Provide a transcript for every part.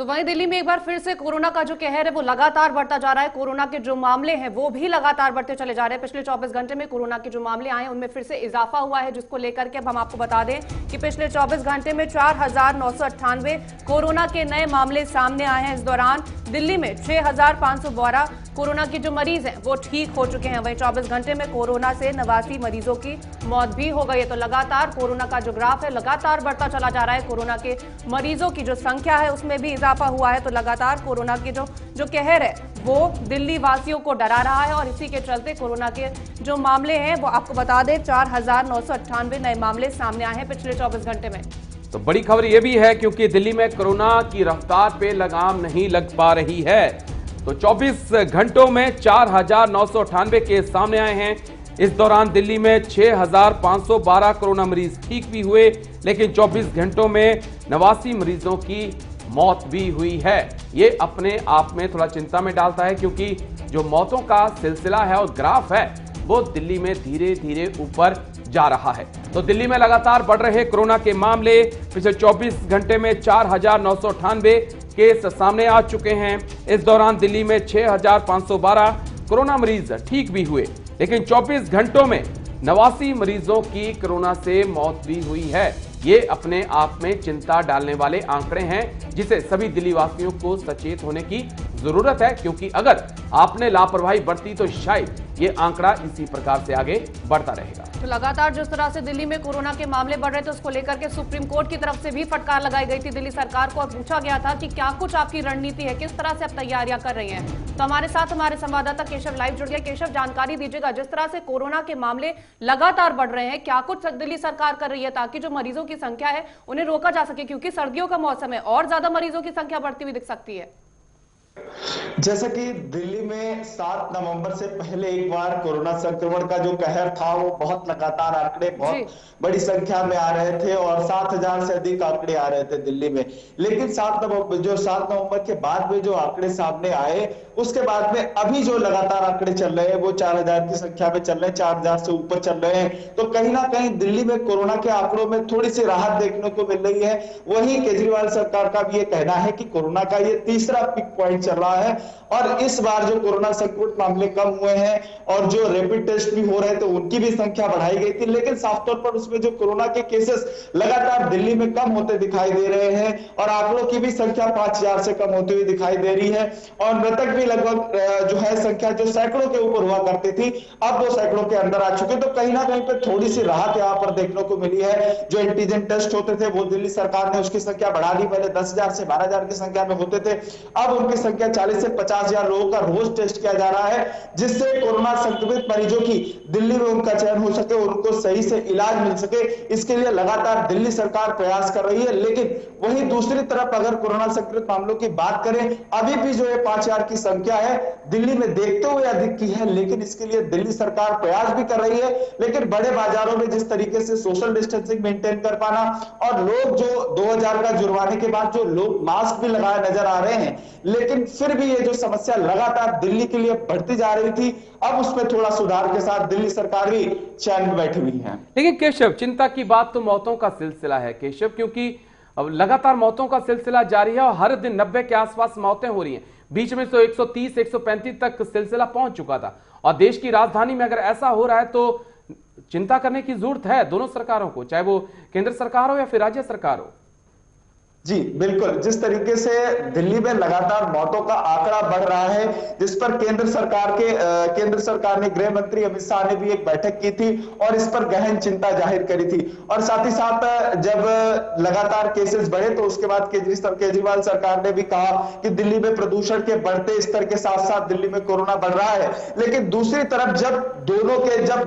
तो वहीं दिल्ली में एक बार फिर से कोरोना का जो कहर है वो लगातार बढ़ता जा रहा है। कोरोना के जो मामले हैं वो भी लगातार बढ़ते चले जा रहे हैं। पिछले 24 घंटे में कोरोना के जो मामले आए हैं उनमें फिर से इजाफा हुआ है, जिसको लेकर के अब हम आपको बता दें कि पिछले 24 घंटे में 4,998 कोरोना के नए मामले सामने आए हैं। इस दौरान दिल्ली में 6,512 कोरोना के जो मरीज हैं वो ठीक हो चुके हैं। वहीं 24 घंटे में कोरोना से 89 मरीजों की मौत भी हो गई है। तो लगातार कोरोना का जो ग्राफ है लगातार बढ़ता चला जा रहा है। कोरोना के मरीजों की जो संख्या है उसमें भी इजाफा हुआ है। तो लगातार कोरोना के जो कहर है वो दिल्ली वासियों को डरा रहा है और इसी के चलते कोरोना के जो मामले हैं वो आपको बता दें 4,998 नए मामले सामने आए हैं पिछले 24 घंटे में। तो बड़ी खबर यह भी है क्योंकि दिल्ली में कोरोना की रफ्तार पे लगाम नहीं लग पा रही है। तो 24 घंटों में 4,998 केस सामने आए हैं। इस दौरान दिल्ली में 6,512 कोरोना मरीज ठीक भी हुए, लेकिन 24 घंटों में 89 मरीजों की मौत भी हुई है। ये अपने आप में थोड़ा चिंता में डालता है क्योंकि जो मौतों का सिलसिला है और ग्राफ है वो दिल्ली में धीरे धीरे ऊपर जा रहा है। तो दिल्ली में लगातार बढ़ रहे कोरोना के मामले, पिछले 24 घंटे में 4,998 केस सामने आ चुके हैं। इस दौरान दिल्ली में 6,512 कोरोना मरीज ठीक भी हुए, लेकिन 24 घंटों में 89 मरीजों की कोरोना से मौत भी हुई है। ये अपने आप में चिंता डालने वाले आंकड़े हैं, जिसे सभी दिल्ली वासियों को सचेत होने की जरूरत है, क्योंकि अगर आपने लापरवाही बरती तो शायद ये आंकड़ा इसी प्रकार से आगे बढ़ता रहेगा। तो लगातार जिस तरह से दिल्ली में कोरोना के मामले बढ़ रहे थे उसको लेकर के सुप्रीम कोर्ट की तरफ से भी फटकार लगाई गई थी दिल्ली सरकार को और पूछा गया था कि क्या कुछ आपकी रणनीति है, किस तरह से आप तैयारियां कर रही हैं। तो हमारे साथ हमारे संवाददाता केशव लाइव जुड़ गया। केशव, जानकारी दीजिएगा, जिस तरह से कोरोना के मामले लगातार बढ़ रहे हैं, क्या कुछ दिल्ली सरकार कर रही है ताकि जो मरीजों की संख्या है उन्हें रोका जा सके, क्योंकि सर्दियों का मौसम है और ज्यादा मरीजों की संख्या बढ़ती हुई दिख सकती है। जैसा कि दिल्ली में 7 नवंबर से पहले एक बार कोरोना संक्रमण का जो कहर था वो बहुत लगातार आंकड़े बहुत बड़ी संख्या में आ रहे थे और 7,000 से अधिक आंकड़े आ रहे थे दिल्ली में। लेकिन 7 नवंबर के बाद में जो आंकड़े सामने आए उसके बाद में अभी जो लगातार आंकड़े चल रहे हैं वो 4,000 की संख्या में चल रहे हैं, 4,000 से ऊपर चल रहे हैं। तो कहीं ना कहीं दिल्ली में कोरोना के आंकड़ों में थोड़ी सी राहत देखने को मिल रही है। वहीं केजरीवाल सरकार का भी ये कहना है कि कोरोना का ये तीसरा पिक पॉइंट चल रहा है और इस बार जो कोरोना संक्रमित मामले कम हुए हैं और जो रैपिड टेस्ट भी हो रहे थे उनकी भी संख्या बढ़ाई गई थी, लेकिन साफ तौर पर उसमें जो कोरोना के केसेस लगातार दिल्ली में कम होते दिखाई दे रहे हैं और आंकड़ों की भी संख्या 5,000 से कम होती हुई दिखाई दे रही है और मृतक भी लगभग जो है संख्या जो सैकड़ों के ऊपर हुआ करती थी अब वो सैकड़ों के अंदर आ चुके। तो कहीं ना कहीं पर थोड़ी सी राहत यहाँ पर देखने को मिली है। जो एंटीजन टेस्ट होते थे वो दिल्ली सरकार ने उसकी संख्या बढ़ा दी, पहले 10,000 से 12,000 की संख्या में होते थे, अब उनकी संख्या 40 से 50,000 लोगों का रोज टेस्ट किया जा रहा है, जिससे कोरोना संक्रमित मरीजों की दिल्ली में उनका चयन हो सके, उनको सही से इलाज मिल सके। इसके लिए लगातार दिल्ली सरकार प्रयास कर रही है। लेकिन वहीं दूसरी तरफ अगर कोरोना संक्रमित मामलों की बात करें, अभी भी जो 5,000 की संख्या है दिल्ली में देखते हुए अधिक की है, लेकिन इसके लिए दिल्ली सरकार प्रयास भी कर रही है। लेकिन बड़े बाजारों में जिस तरीके से सोशल डिस्टेंसिंग मेंटेन कर पाना और लोग जो 2,000 का जुर्माने के बाद जो लोग मास्क भी लगाए नजर आ रहे हैं, लेकिन फिर भी ये जो समस्या लगातार दिल्ली के लिए बढ़ती जा रही थी, अब उसमें थोड़ा सुधार के साथ दिल्ली सरकार भी चैन में बैठी हुई है। लेकिन केशव, चिंता की बात तो मौतों का सिलसिला है केशव, क्योंकि अब लगातार मौतों का सिलसिला जारी है और हर दिन 90 के आसपास मौतें हो रही हैं। बीच में तो 130 135 तक सिलसिला पहुंच चुका था और देश की राजधानी में अगर ऐसा हो रहा है तो चिंता करने की जरूरत है दोनों सरकारों को, चाहे वो केंद्र सरकार हो या फिर राज्य सरकार हो। जी बिल्कुल, जिस तरीके से दिल्ली में लगातार मौतों का आंकड़ा बढ़ रहा है, जिस पर केंद्र सरकार ने गृह मंत्री अमित शाह ने भी एक बैठक की थी और इस पर गहन चिंता जाहिर करी थी और साथ ही साथ जब लगातार केसेस बढ़े तो उसके बाद केजरीवाल सरकार ने भी कहा कि दिल्ली में प्रदूषण के बढ़ते स्तर के साथ साथ दिल्ली में कोरोना बढ़ रहा है। लेकिन दूसरी तरफ जब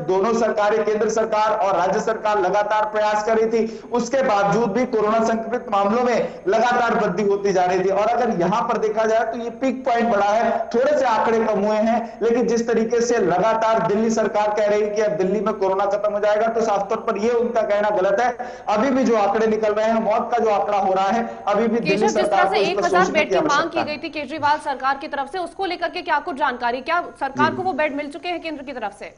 दोनों सरकारें, केंद्र सरकार और राज्य सरकार लगातार प्रयास कर रही थी, उसके बावजूद भी कोरोना संक्रमित मामलों में लगातार वृद्धि होती जा रही थी और अगर यहां पर देखा जाए तो ये पीक पॉइंट बढ़ा है, थोड़े से आंकड़े कम हुए हैं, लेकिन जिस तरीके से लगातार दिल्ली सरकार कह रही है कि अब दिल्ली में कोरोना खत्म हो जाएगा, तो साफ तौर पर ये उनका कहना गलत है। अभी भी जो आंकड़े निकल रहे हैं, मौत का जो आंकड़ा हो रहा है, अभी भी दिल्ली सरकार को 1,000 बेड की मांग की गई थी केजरीवाल सरकार की तरफ से, उसको लेकर के क्या कुछ जानकारी, क्या सरकार को वो बेड मिल चुके हैं केंद्र की तरफ से?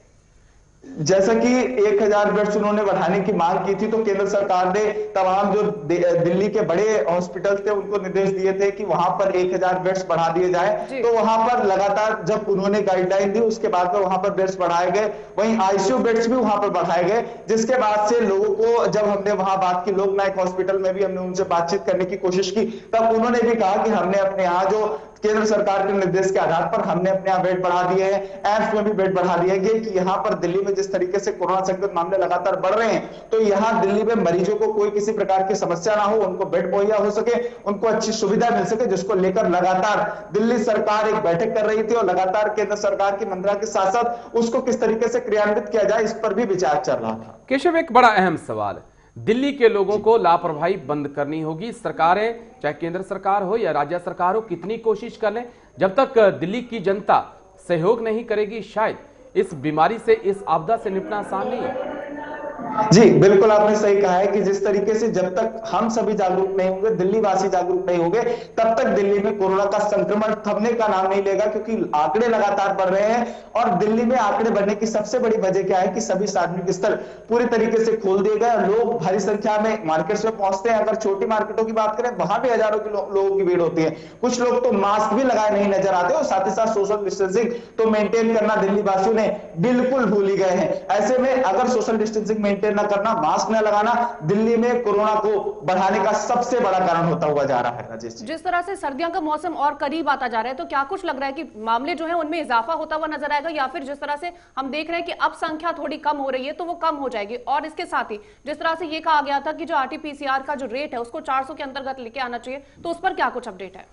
जैसा कि 1000 बेड्स उन्होंने बढ़ाने की मांग की थी, तो केंद्र सरकार ने तमाम जो दिल्ली के बड़े हॉस्पिटल थे उनको निर्देश दिए थे कि वहां पर 1000 बेड्स बढ़ा दिए जाए। तो वहां पर लगातार जब उन्होंने गाइडलाइन दी उसके बाद में वहां पर बेड्स बढ़ाए गए, वहीं आईसीयू बेड्स भी वहां पर बढ़ाए गए, जिसके बाद से लोगों को जब हमने वहां बात की, लोक नायक हॉस्पिटल में भी हमने उनसे बातचीत करने की कोशिश की, तब उन्होंने भी कहा कि हमने अपने यहाँ जो केंद्र सरकार के निर्देश के आधार पर हमने अपने यहाँ बेड बढ़ा दिए हैं, एम्स में भी बेड बढ़ा दिए गए कि यहाँ पर दिल्ली में जिस तरीके से कोरोना संक्रमित मामले लगातार बढ़ रहे हैं, तो यहाँ दिल्ली में मरीजों को कोई किसी प्रकार की समस्या ना हो, उनको बेड मुहैया हो सके, उनको अच्छी सुविधा मिल सके, जिसको लेकर लगातार दिल्ली सरकार एक बैठक कर रही थी और लगातार केंद्र सरकार की मंत्रणा के साथ साथ उसको किस तरीके से क्रियान्वित किया जाए, इस पर भी विचार चल रहा था। केशव, एक बड़ा अहम सवाल, दिल्ली के लोगों को लापरवाही बंद करनी होगी। सरकारें, चाहे केंद्र सरकार हो या राज्य सरकार हो, कितनी कोशिश कर लें, जब तक दिल्ली की जनता सहयोग नहीं करेगी, शायद इस बीमारी से, इस आपदा से निपटना आसान नहीं है। जी बिल्कुल, आपने सही कहा है कि जिस तरीके से जब तक हम सभी जागरूक नहीं होंगे, दिल्ली वासी जागरूक नहीं होंगे, तब तक दिल्ली में कोरोना का संक्रमण थमने का नाम नहीं लेगा, क्योंकि आंकड़े लगातार बढ़ रहे हैं। और दिल्ली में आंकड़े बढ़ने की सबसे बड़ी वजह क्या है कि सभी सार्वजनिक स्थल पूरी तरीके से खोल दिए गए, लोग भारी संख्या में मार्केट्स में पहुंचते हैं। अगर छोटी मार्केटों की बात करें, वहां भी हजारों की लोगों की भीड़ होती है। कुछ लोग तो मास्क भी लगाए नहीं नजर आते और साथ ही साथ सोशल डिस्टेंसिंग तो मेंटेन करना दिल्ली वासियों ने बिल्कुल भूल ही गए हैं। ऐसे में अगर सोशल डिस्टेंसिंग मेंटेन न करना, मास्क न लगाना दिल्ली में कोरोना को बढ़ाने का सबसे बड़ा कारण होता हुआ जा रहा है। राजेश जी, जिस तरह से सर्दियों का मौसम और करीब आता जा रहा है, तो क्या कुछ लग रहा है कि मामले जो है उनमें इजाफा होता हुआ नजर आएगा, या फिर जिस तरह से हम देख रहे हैं कि अब संख्या थोड़ी कम हो रही है तो वो कम हो जाएगी? और इसके साथ ही जिस तरह से ये कहा गया था कि जो आरटीपीसीआर का जो रेट है उसको 400 के अंतर्गत लेके आना चाहिए, तो उस पर क्या कुछ अपडेट है?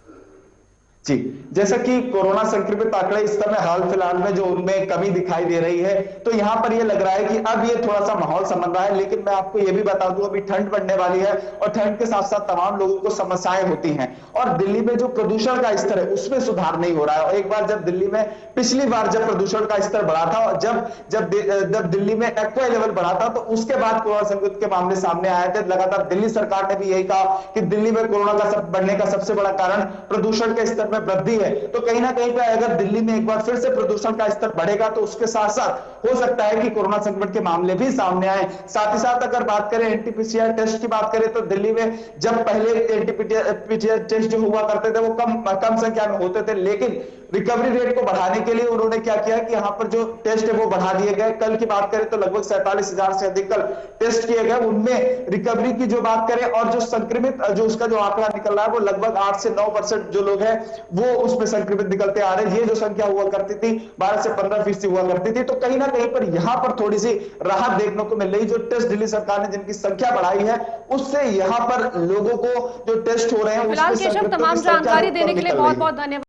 जी, जैसा कि कोरोना संक्रमित आंकड़े इस समय हाल फिलहाल में जो उनमें कमी दिखाई दे रही है, तो यहां पर ये लग रहा है कि अब ये थोड़ा सा माहौल समझ रहा है। लेकिन मैं आपको ये भी बता दूं, अभी ठंड बढ़ने वाली है और ठंड के साथ साथ तमाम लोगों को समस्याएं होती हैं, और दिल्ली में जो प्रदूषण का स्तर है उसमें सुधार नहीं हो रहा है। और एक बार जब दिल्ली में, पिछली बार जब प्रदूषण का स्तर बढ़ा था और जब दिल्ली में एक्वा लेवल बढ़ा था, तो उसके बाद कोरोना संक्रमित के मामले सामने आए थे। लगातार दिल्ली सरकार ने भी यही कहा कि दिल्ली में कोरोना का बढ़ने का सबसे बड़ा कारण प्रदूषण के स्तर में वृद्धि है। तो कहीं ना कहीं पे अगर दिल्ली में एक बार फिर से प्रदूषण का स्तर बढ़ेगा, तो उसके साथ साथ हो सकता है कि कोरोना संक्रमण के मामले भी सामने आए। साथ ही साथ अगर बात करें एनटीपीसीआर टेस्ट की बात करें, तो दिल्ली में जब पहले एनटीपीसीआर टेस्ट जो हुआ करते थे वो कम संख्या में होते थे, लेकिन रिकवरी रेट को बढ़ाने के लिए उन्होंने क्या किया कि यहाँ पर जो टेस्ट है वो बढ़ा दिए गए। कल की बात करें तो लगभग 47,000 से अधिक कल टेस्ट किए गए, उनमें रिकवरी की जो बात करें और जो संक्रमित जो उसका जो आंकड़ा निकल रहा है वो लगभग 8 से 9% जो लोग हैं वो उसमें संक्रमित निकलते आ रहे हैं। ये जो संख्या हुआ करती थी 12 से 15% हुआ करती थी, तो कहीं ना कहीं पर यहाँ पर थोड़ी सी राहत देखने को मिल रही। जो टेस्ट दिल्ली सरकार ने जिनकी संख्या बढ़ाई है उससे यहाँ पर लोगों को जो टेस्ट हो रहे हैं, फिलहाल केशव, तमाम जानकारी देने के लिए बहुत बहुत धन्यवाद।